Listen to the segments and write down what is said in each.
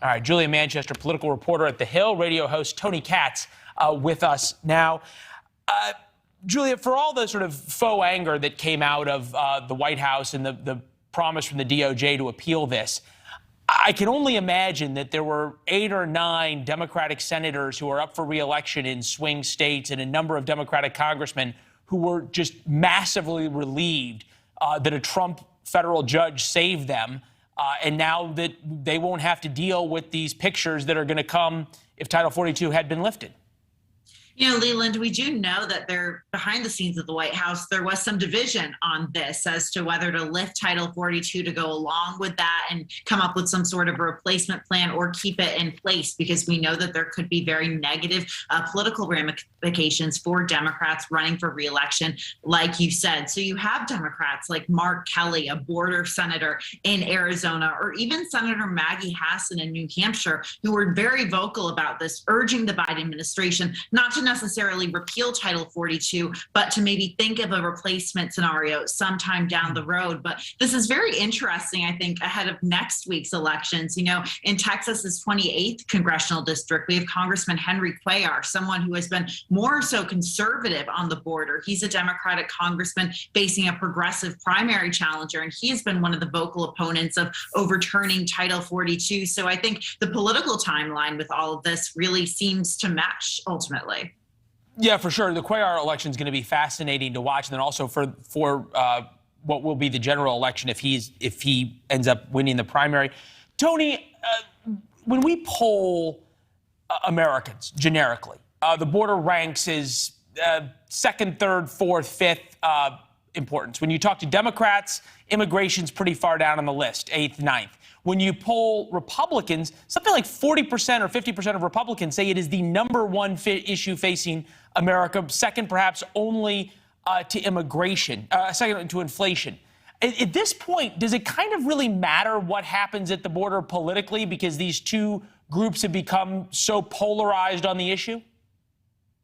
All right, Julia Manchester, political reporter at The Hill, radio host Tony Katz with us now. Julia, for all the sort of faux anger that came out of the White House and the promise from the DOJ to appeal this, I can only imagine that there were 8 or 9 Democratic senators who are up for re-election in swing states and a number of Democratic congressmen who were just massively relieved that a Trump federal judge saved them. And now that they won't have to deal with these pictures that are going to come if Title 42 had been lifted. You know, Leland, we do know that there, behind the scenes of the White House, there was some division on this as to whether to lift Title 42 to go along with that and come up with some sort of a replacement plan or keep it in place, because we know that there could be very negative political ramifications for Democrats running for re-election, like you said. So you have Democrats like Mark Kelly, a border senator in Arizona, or even Senator Maggie Hassan in New Hampshire, who were very vocal about this, urging the Biden administration not to necessarily repeal Title 42, but to maybe think of a replacement scenario sometime down the road. But this is very interesting, I think, ahead of next week's elections. You know, in Texas's 28th congressional district, we have Congressman Henry Cuellar, someone who has been more so conservative on the border. He's a Democratic congressman facing a progressive primary challenger, and he has been one of the vocal opponents of overturning Title 42. So I think the political timeline with all of this really seems to match ultimately. Yeah, for sure. The Cuellar election is going to be fascinating to watch, and then also for what will be the general election if he ends up winning the primary. Tony, when we poll Americans generically, the border ranks as second, third, fourth, fifth importance. When you talk to Democrats, immigration's pretty far down on the list, 8th, 9th. When you poll Republicans, something like 40% or 50% of Republicans say it is the number one issue facing America, second perhaps only to immigration, second to inflation. At this point, does it kind of really matter what happens at the border politically because these two groups have become so polarized on the issue?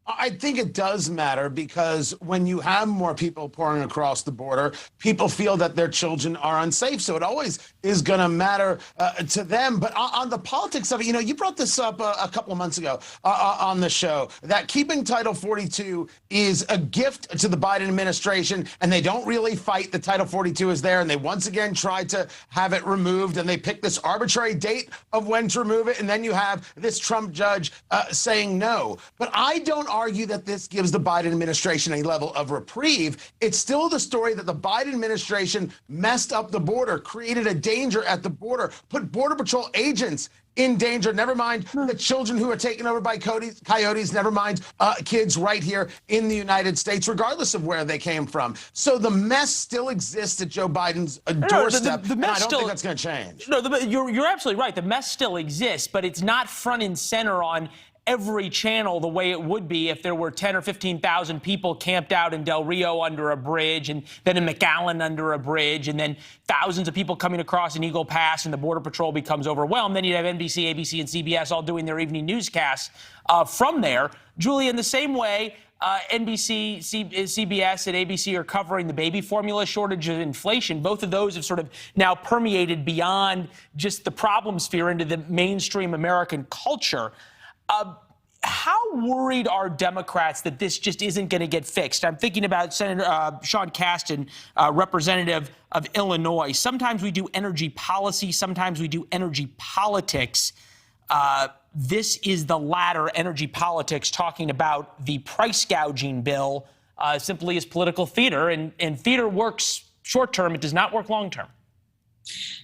I think it does matter, because when you have more people pouring across the border, people feel that their children are unsafe. So it always is going to matter to them. But on the politics of it, you know, you brought this up a couple of months ago on the show, that keeping Title 42 is a gift to the Biden administration, and they don't really fight that Title 42 is there. And they once again tried to have it removed, and they picked this arbitrary date of when to remove it. And then you have this Trump judge saying no. But I don't argue that this gives the Biden administration a level of reprieve. It's still the story that the Biden administration messed up the border, created a danger at the border, put Border Patrol agents in danger, never mind the children who are taken over by coyotes, never mind kids right here in the United States, regardless of where they came from. So the mess still exists at Joe Biden's doorstep, and I don't think that's going to change. No, you're absolutely right. The mess still exists, but it's not front and center on every channel the way it would be if there were 10 or 15,000 people camped out in Del Rio under a bridge, and then in McAllen under a bridge, and then thousands of people coming across an Eagle Pass, and the Border Patrol becomes overwhelmed. Then you'd have NBC, ABC, and CBS all doing their evening newscasts from there. Julie, in the same way, NBC, CBS, and ABC are covering the baby formula shortage and inflation. Both of those have sort of now permeated beyond just the problem sphere into the mainstream American culture. How worried are Democrats that this just isn't going to get fixed? I'm thinking about Senator Sean Casten, representative of Illinois. Sometimes we do energy policy, sometimes we do energy politics. This is the latter, energy politics, talking about the price gouging bill simply as political theater. And theater works short term. It does not work long term.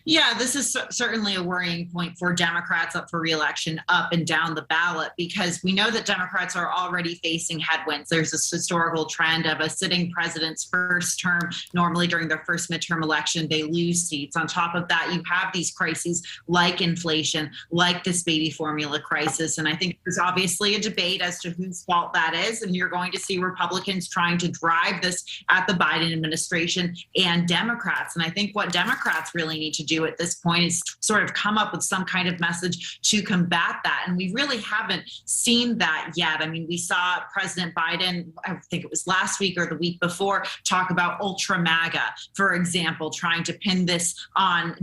Yeah, this is certainly a worrying point for Democrats up for re-election up and down the ballot, because we know that Democrats are already facing headwinds. There's this historical trend of a sitting president's first term. Normally during their first midterm election, they lose seats. On top of that, you have these crises like inflation, like this baby formula crisis. And I think there's obviously a debate as to whose fault that is. And you're going to see Republicans trying to drive this at the Biden administration and Democrats. And I think what Democrats really really need to do at this point is sort of come up with some kind of message to combat that. And we really haven't seen that yet. I mean, we saw President Biden, I think it was last week or the week before, talk about ultra MAGA, for example, trying to pin this on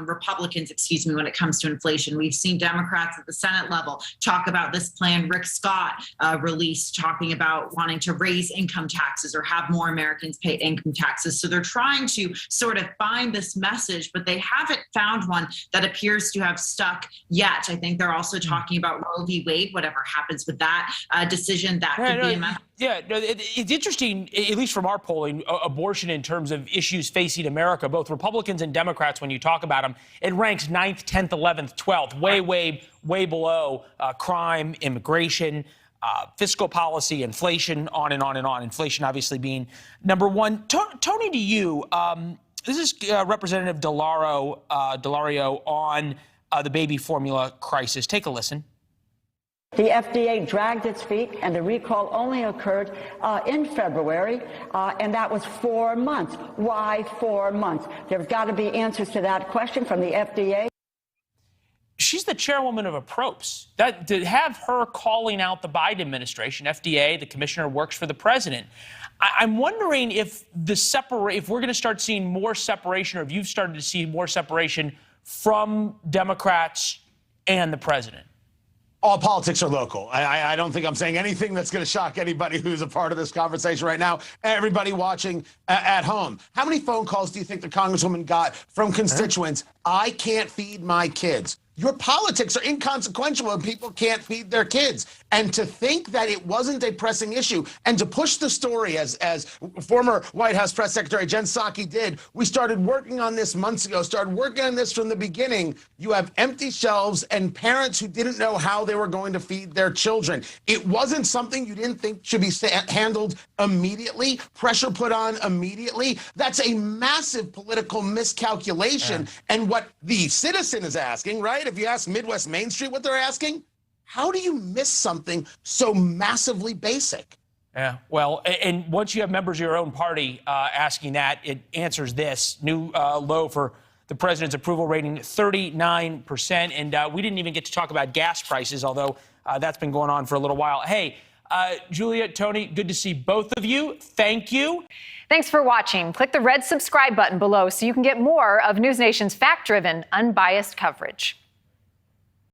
Republicans, when it comes to inflation. We've seen Democrats at the Senate level talk about this plan Rick Scott released, talking about wanting to raise income taxes or have more Americans pay income taxes. So they're trying to sort of find this message, but they haven't found one that appears to have stuck yet. I think they're also talking about Roe v. Wade, whatever happens with that decision, that could be a message. Yeah, no, it's interesting, at least from our polling, abortion in terms of issues facing America, both Republicans and Democrats, when you talk about them, it ranks 9th, 10th, 11th, 12th, way below crime, immigration, fiscal policy, inflation, on and on and on. Inflation obviously being number one. Tony, to you, this is Representative Delario on the baby formula crisis. Take a listen. The FDA dragged its feet, and the recall only occurred in February, and that was 4 months. Why 4 months? There's got to be answers to that question from the FDA. She's the chairwoman of APROPS. To have her calling out the Biden administration, FDA, the commissioner works for the president. I'm wondering if if we're going to start seeing more separation, or if you've started to see more separation from Democrats and the president. All politics are local. I don't think I'm saying anything that's going to shock anybody who's a part of this conversation right now. Everybody watching at home. How many phone calls do you think the Congresswoman got from constituents? I can't feed my kids. Your politics are inconsequential when people can't feed their kids. And to think that it wasn't a pressing issue, and to push the story as former White House Press Secretary Jen Psaki did, we started working on this months ago, started working on this from the beginning. You have empty shelves and parents who didn't know how they were going to feed their children. It wasn't something you didn't think should be handled immediately, pressure put on immediately. That's a massive political miscalculation. Yeah. And what the citizen is asking, right? If you ask Midwest Main Street what they're asking, how do you miss something so massively basic? Yeah, well, and once you have members of your own party asking that, it answers this. New low for the president's approval rating, 39%. And we didn't even get to talk about gas prices, although that's been going on for a little while. Hey, Julia, Tony, good to see both of you. Thank you. Thanks for watching. Click the red subscribe button below so you can get more of NewsNation's fact-driven, unbiased coverage.